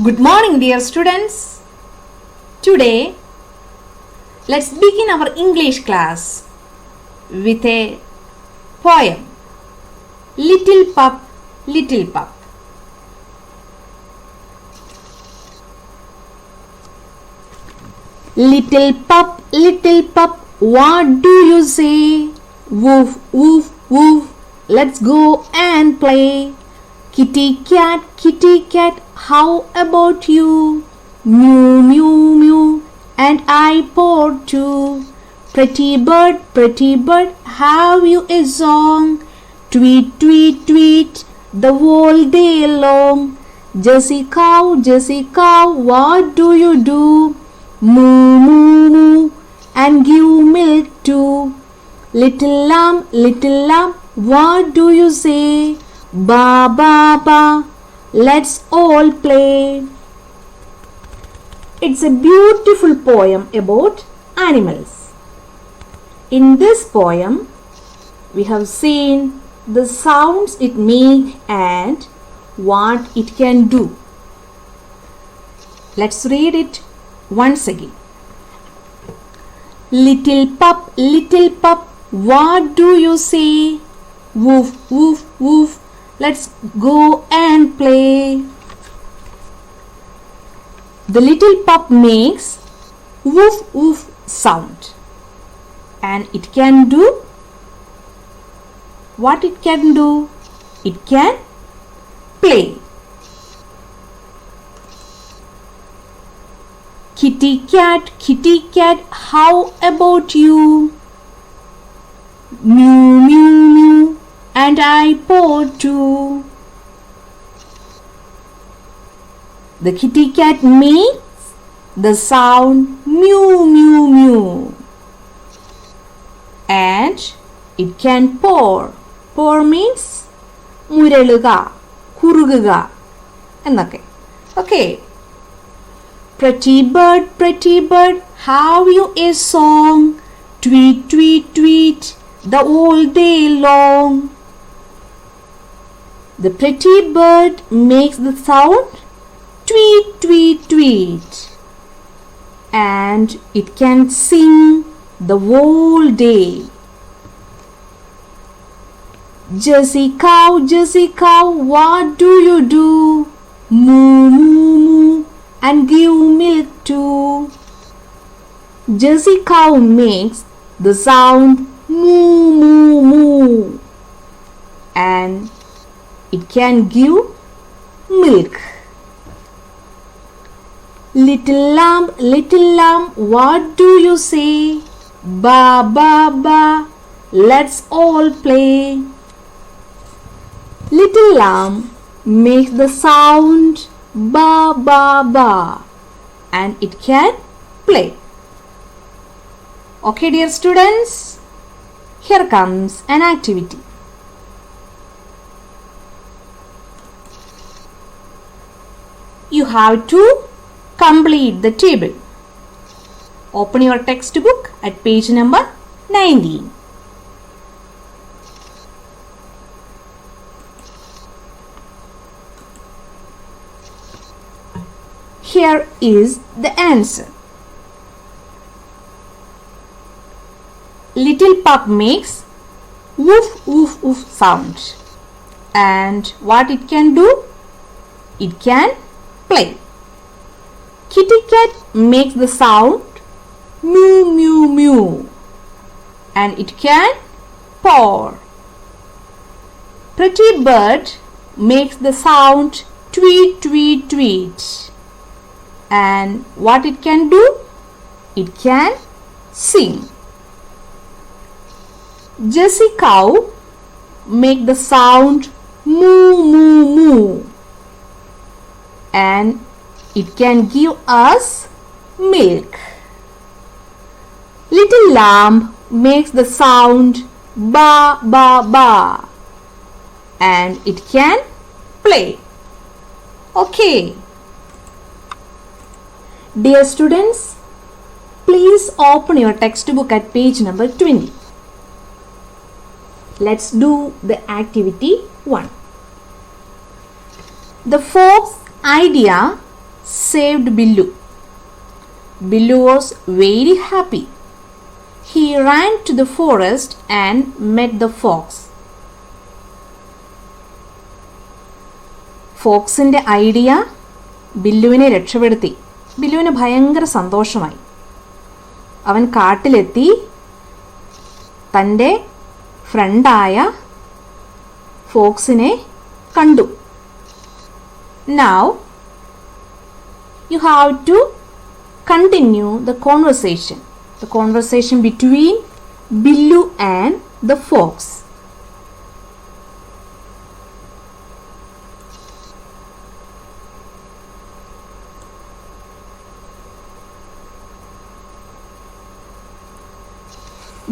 Good morning, dear students. Today, let's begin our English class with a poem. Little Pup, Little Pup. Little pup, what do you say? Woof, woof, woof, let's go and play. Kitty cat, how about you? Mew, mew, mew, and I pour too. Pretty bird, have you a song? Tweet, tweet, tweet, the whole day long. Jessie cow, what do you do? Moo, moo, moo, and give milk too. Little lamb, what do you say? Ba, ba, ba, let's all play. It's a beautiful poem about animals. In this poem, we have seen the sounds it makes and what it can do. Let's read it once again. Little pup, what do you say? Woof, woof, woof, let's go and play. The little pup makes woof, woof sound. And it can do what it can do? It can play. Kitty cat, how about you? Mew, mew, mew, and I pour too. The kitty cat makes the sound mew, mew, mew. And it can pour. Pour means മുരളുക, കുറുകുക എന്നൊക്കെ. Okay. Pretty bird, have you a song? Tweet, tweet, tweet, the whole day long. The pretty bird makes the sound tweet, tweet, tweet. And it can sing the whole day. Jessie cow, what do you do? Moo, moo, moo, and give milk too. Jessie cow makes the sound moo, moo, moo. And it can give milk. Little lamb, what do you say? Ba, ba, ba, let's all play. Little lamb makes the sound ba, ba, ba, and it can play. Okay, dear students, here comes an activity. You have to complete the table. Open your textbook at page number 19. Here is the answer. Little pup makes woof, woof, woof sound. And what it can do? It can play. Kitty cat makes the sound mew, mew, mew. And it can pour. Pretty bird makes the sound tweet, tweet, tweet. And what it can do? It can sing. Jessie cow make the sound moo, moo, moo. And it can give us milk. Little lamb makes the sound ba, ba, ba. And it can play. Okay. Dear students, please open your textbook at page number 20. Let's do the activity 1. The fox idea saved Billu. Billu was very happy. He ran to the forest and met the fox. ഫോക്സിൻ്റെ idea ബില്ലുവിനെ രക്ഷപ്പെടുത്തി. ബില്ലുവിന് ഭയങ്കര സന്തോഷമായി. അവൻ കാട്ടിലെത്തി തൻ്റെ ഫ്രണ്ടായ ഫോക്സിനെ കണ്ടു. Now you have to continue the conversation between Billu and the fox.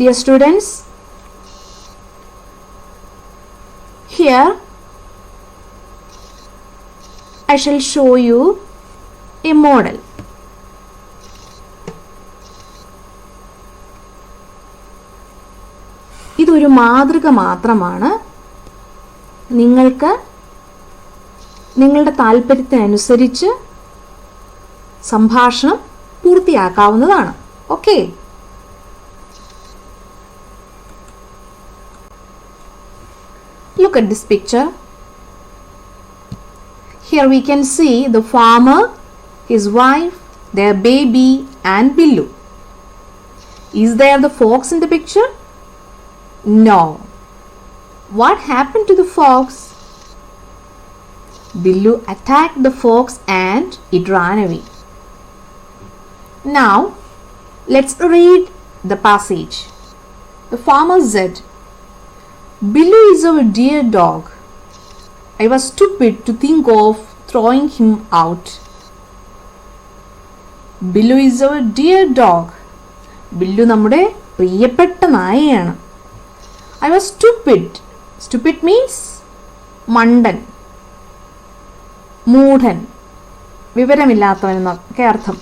Dear students, here I shall show you a model. ഇതൊരു മാതൃക മാത്രമാണ്. നിങ്ങൾക്ക് നിങ്ങളുടെ താല്പര്യത്തിനനുസരിച്ച് സംഭാഷണം പൂർത്തിയാക്കാവുന്നതാണ്. Okay. Look at this picture. Here we can see the farmer, his wife, their baby and Billu. Is there the fox in the picture? No. What happened to the fox? Billu attacked the fox and it ran away. Now, let's read the passage. The farmer said, Billu is our dear dog. I was stupid to think of throwing him out. Billu is our dear dog. Billu നമ്മുടെ പ്രിയപ്പെട്ട നായയാണ്. I was stupid. Stupid means മണ്ടൻ, മൂഢൻ, വിവരമില്ലാത്തവൻ എന്നൊക്കെ അർത്ഥം.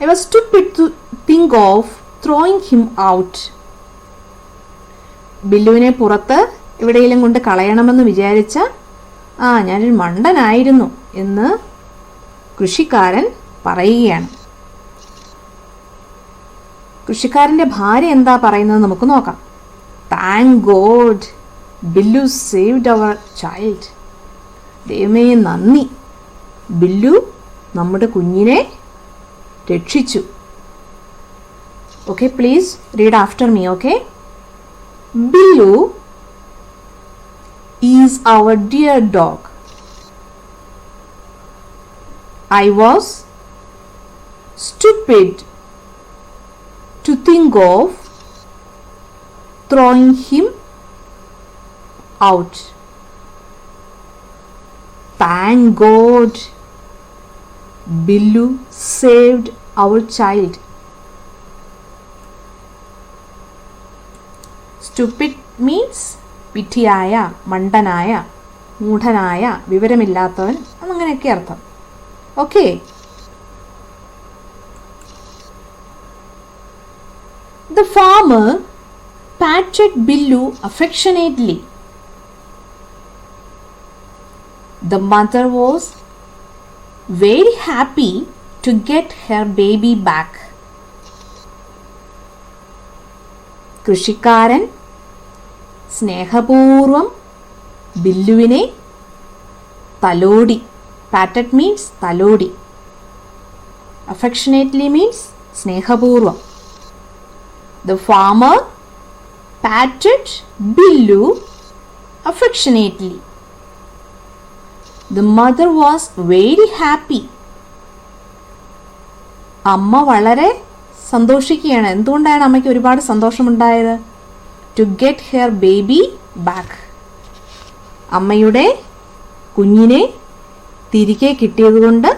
I was stupid to think of throwing him out. ബില്ലുവിനെ പുറത്ത് എവിടെയെങ്കിലും കൊണ്ട് കളയണമെന്ന് വിചാരിച്ച ഞാനൊരു മണ്ടനായിരുന്നു എന്ന് കൃഷിക്കാരൻ പറയുകയാണ്. കൃഷിക്കാരൻ്റെ ഭാര്യ എന്താ പറയുന്നത് നമുക്ക് നോക്കാം. താങ്ക് ഗോഡ്, ബില്ലു സേവ്ഡ് അവർ ചൈൽഡ്. ദൈവമേ നന്ദി, ബില്ലു നമ്മുടെ കുഞ്ഞിനെ രക്ഷിച്ചു. Okay, please read after me. Okay. Billu is our dear dog. I was stupid to think of throwing him out. Thank God, Billu saved our child. Stupid means വിഡ്ഢിയായ, മണ്ടനായ, മൂഢനായ, വിവരമില്ലാത്തവൻ എന്നങ്ങനെയൊക്കെ അർത്ഥം. Okay. The farmer patted Billu affectionately. The mother was very happy to get her baby back. കൃഷിക്കാരൻ സ്നേഹപൂർവം ബില്ലുവിനെ തലോടി. Patted means തലോടി. Affectionately means സ്നേഹപൂർവം. The farmer patted Billu affectionately. The mother was very happy. അമ്മ വളരെ സന്തോഷിക്കുകയാണ്. എന്തുകൊണ്ടാണ് അമ്മയ്ക്ക് ഒരുപാട് സന്തോഷമുണ്ടായത്? To get her baby back. അമ്മയുടെ കുഞ്ഞിനെ തിരികെ കിട്ടിയതുകൊണ്ട്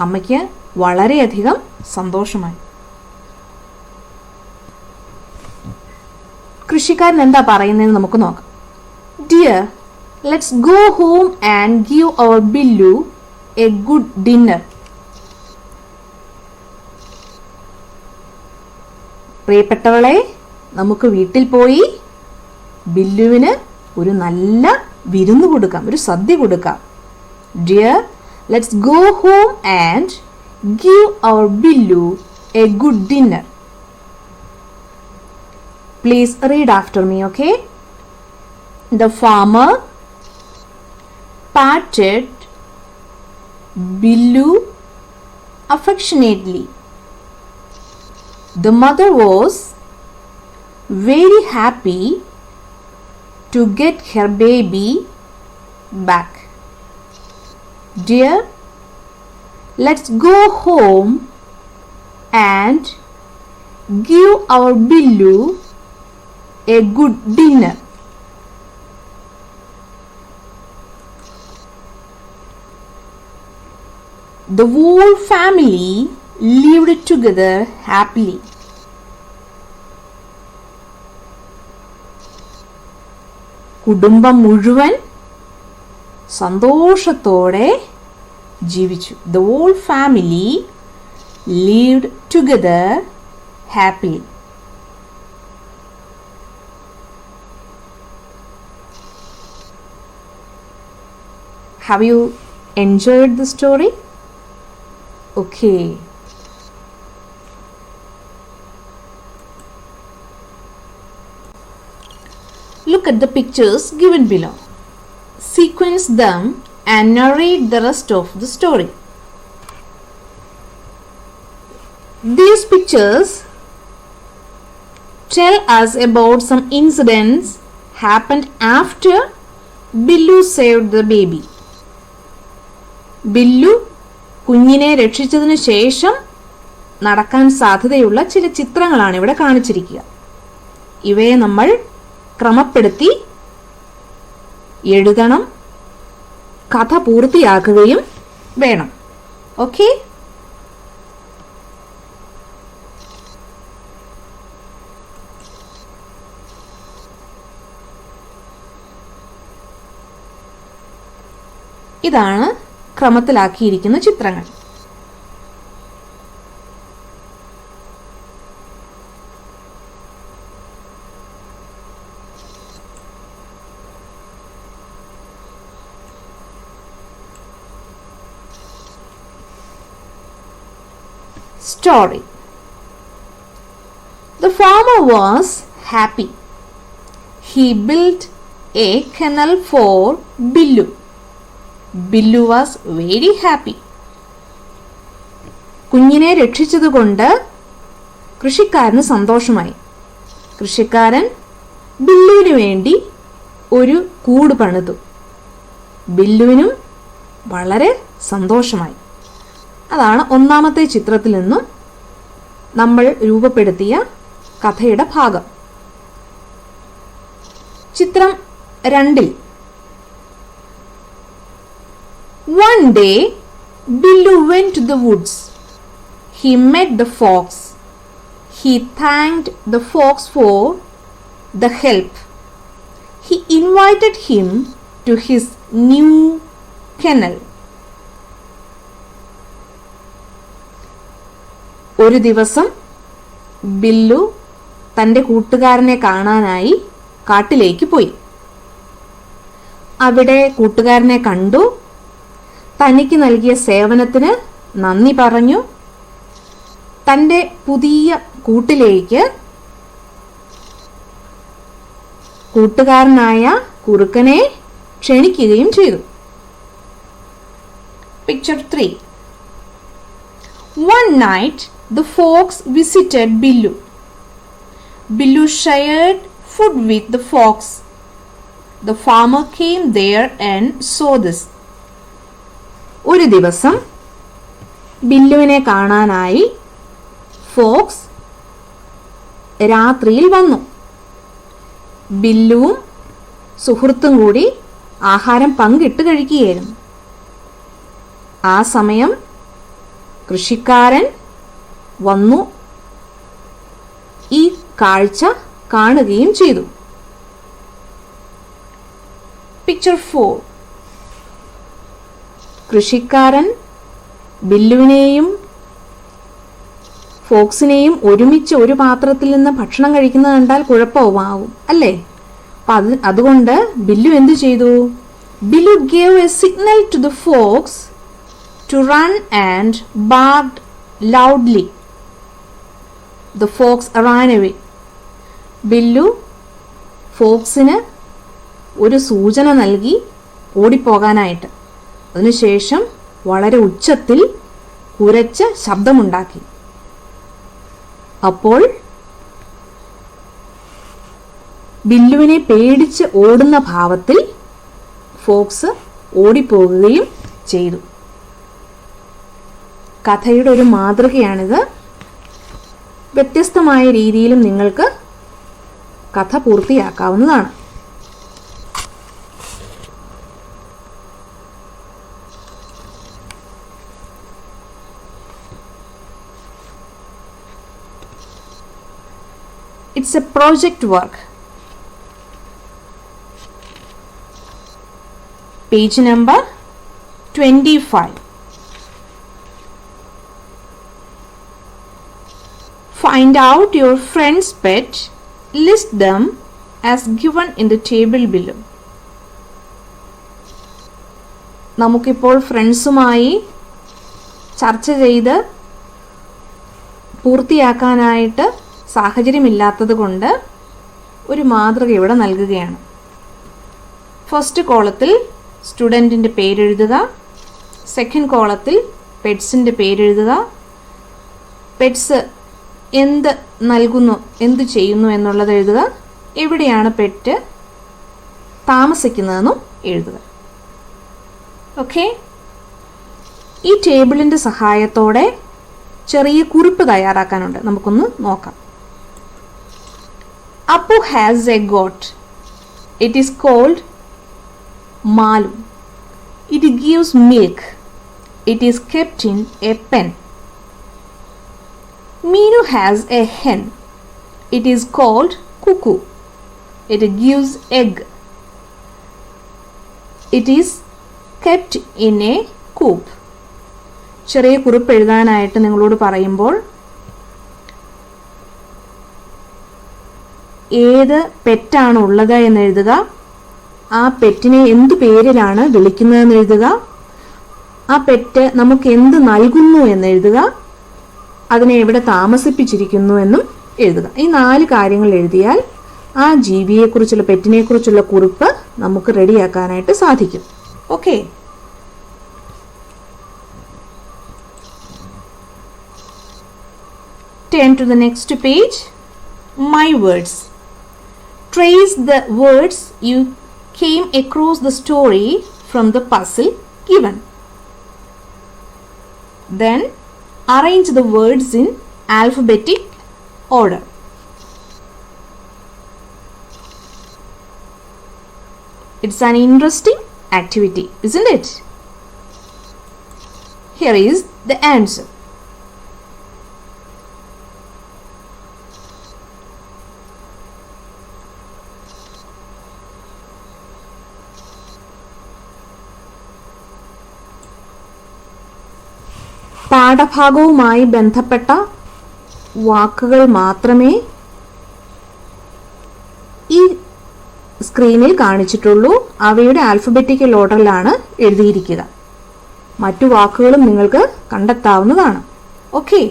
അമ്മയ്ക്ക് വളരെയധികം സന്തോഷമായി. കൃഷിക്കാരൻ എന്താ പറയുന്നതെന്ന് നമുക്ക് നോക്കാം. Dear, let's go home and give our Billu a good dinner. പ്രിയപ്പെട്ടവളെ, നമുക്ക് വീട്ടിൽ പോയി ബില്ലുവിന് ഒരു നല്ല വിരുന്ന് കൊടുക്കാം, ഒരു സദ്യ കൊടുക്കാം. Dear, Let's go home and give our Billu a good dinner. Please read after me, okay? The farmer patted Billu affectionately. The mother was very happy to get her baby back. Dear, let's go home and give our Billu a good dinner. The whole family lived together happily. കുടുംബം മുഴുവൻ സന്തോഷത്തോടെ ജീവിച്ചു. The whole family lived together happily. Have you enjoyed the story? Okay. Look at the pictures given below. Sequence them and narrate the rest of the story. These pictures tell us about some incidents happened after Billu saved the baby. ബില്ലു കുഞ്ഞിനെ രക്ഷിച്ചതിന് ശേഷം നടക്കാൻ സാധ്യതയുള്ള ചില ചിത്രങ്ങളാണ് ഇവിടെ കാണിച്ചിരിക്കുക. ഇവയെ നമ്മൾ ക്രമപ്പെടുത്തി എഴുതണം, കഥ പൂർത്തിയാക്കുകയും വേണം. ഓക്കെ? ഇതാണ് ക്രമത്തിലാക്കിയിരിക്കുന്ന ചിത്രങ്ങൾ. Story. The farmer was happy. He built a kennel for Billu. Billu was very happy. കുഞ്ഞിനെ രക്ഷിച്ചതുകൊണ്ട് കൃഷിക്കാരന് സന്തോഷമായി. കൃഷിക്കാരൻ ബില്ലുവിന് വേണ്ടി ഒരു കൂട് പണിതു. ബില്ലുവിനും വളരെ സന്തോഷമായി. അതാണ് ഒന്നാമത്തെ ചിത്രത്തിൽ നിന്നും നമ്മൾ രൂപപ്പെടുത്തിയ കഥയുടെ ഭാഗം. ചിത്രം 2. One day, Billu went to the woods. He met the fox. He thanked the fox for the help. He invited him to his new kennel. ഒരു ദിവസം ബില്ലു തൻ്റെ കൂട്ടുകാരനെ കാണാനായി കാട്ടിലേക്ക് പോയി. അവിടെ കൂട്ടുകാരനെ കണ്ടു. തനിക്ക് നൽകിയ സേവനത്തിന് നന്ദി പറഞ്ഞു. തൻ്റെ പുതിയ കൂട്ടിലേക്ക് കൂട്ടുകാരനായ കുറുക്കനെ ക്ഷണിക്കുകയും ചെയ്തു. Picture 3. One night, the fox visited Billu. Billu shared food with the fox. The farmer came there and saw this. ഒരു ദിവസം ബില്ലുവിനെ കാണാനായി ഫോക്സ് രാത്രിയിൽ വന്നു. ബില്ലുവും സുഹൃത്തും കൂടി ആഹാരം പങ്കിട്ട് കഴിക്കുകയായിരുന്നു. ആ സമയം കൃഷിക്കാരൻ വന്നു ഈ കാഴ്ച കാണുകയും ചെയ്തു. Picture 4. കൃഷിക്കാരൻ ബില്ലുവിനെയും ഫോക്സിനെയും ഒരുമിച്ച് ഒരു പാത്രത്തിൽ നിന്ന് ഭക്ഷണം കഴിക്കുന്നത് കണ്ടാൽ കുഴപ്പമാവും അല്ലേ? അതുകൊണ്ട് ബില്ലു എന്തു ചെയ്തു? ബില്ലു gave a signal to the fox to run and barked loudly. The fox ran away. ബില്ലു ഫോക്സിന് ഒരു സൂചന നൽകി ഓടിപ്പോകാനായിട്ട്. അതിനുശേഷം വളരെ ഉച്ചത്തിൽ കുരച്ച് ശബ്ദമുണ്ടാക്കി. അപ്പോൾ ബില്ലുവിനെ പേടിച്ച് ഓടുന്ന ഭാവത്തിൽ ഫോക്സ് ഓടിപ്പോകുകയും ചെയ്തു. കഥയുടെ ഒരു മാതൃകയാണിത്. വ്യത്യസ്തമായ രീതിയിലും നിങ്ങൾക്ക് കഥ പൂർത്തിയാക്കാവുന്നതാണ്. It's a project work. Page number 25. Find out your friend's pet. List them as given in the table below. നമുക്കിപ്പോൾ ഫ്രണ്ട്സുമായി ചർച്ച ചെയ്ത് പൂർത്തിയാക്കാനായിട്ട് സാഹചര്യമില്ലാത്തത് കൊണ്ട് ഒരു മാതൃക ഇവിടെ നൽകുകയാണ്. ഫസ്റ്റ് കോളത്തിൽ സ്റ്റുഡൻറ്റിൻ്റെ പേരെഴുതുക. സെക്കൻഡ് കോളത്തിൽ പെറ്റ്സിൻ്റെ പേരെഴുതുക. പെറ്റ്സ് എന്ത് നൽകുന്നു, എന്ത് ചെയ്യുന്നു എന്നുള്ളത് എഴുതുക. എവിടെയാണ് പെറ്റ് താമസിക്കുന്നതെന്നും എഴുതുക. ഓക്കെ, ഈ ടേബിളിൻ്റെ സഹായത്തോടെ ചെറിയ കുറിപ്പ് തയ്യാറാക്കാനുണ്ട്. നമുക്കൊന്ന് നോക്കാം. Appu has a goat. It is called Malu. It gives milk. It is kept in a pen. Meenu has a hen. It is called Cuckoo. It gives egg. It is kept in a coop. ചെറിയ കുറിപ്പ് എഴുതാനായിട്ട് നിങ്ങളോട് പറയുമ്പോൾ ഏത് പെറ്റാണ് ഉള്ളത് എന്ന് എഴുതുക. ആ പെറ്റിനെ എന്തു പേരിലാണ് വിളിക്കുന്നതെന്ന് എഴുതുക. ആ പെറ്റ് നമുക്ക് എന്ത് നൽകുന്നു എന്ന് എഴുതുക. അതിനെ എവിടെ താമസിപ്പിച്ചിരിക്കുന്നു എന്നും എഴുതുക. ഈ 4 കാര്യങ്ങൾ എഴുതിയാൽ ആ ജീവിയെക്കുറിച്ചുള്ള, പെറ്റിനെക്കുറിച്ചുള്ള കുറിപ്പ് നമുക്ക് റെഡിയാക്കാനായിട്ട് സാധിക്കും. Okay, turn to the next page. My words. Trace the words you came across the story from the puzzle given. Then arrange the words in alphabetic order. It's an interesting activity, isn't it? Here is the answer. പാഠഭാഗവുമായി ബന്ധപ്പെട്ട വാക്കുകൾ മാത്രമേ ഈ സ്ക്രീനിൽ കാണിച്ചിട്ടുള്ളൂ. അവയുടെ alphabetical ഓർഡറിലാണ് എഴുതിയിരിക്കുക. മറ്റു വാക്കുകളും നിങ്ങൾക്ക് കണ്ടെത്താവുന്നതാണ്. Okay,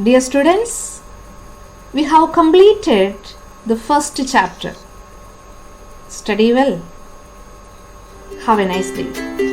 dear students, we have completed the first chapter. Study well. Have a nice day.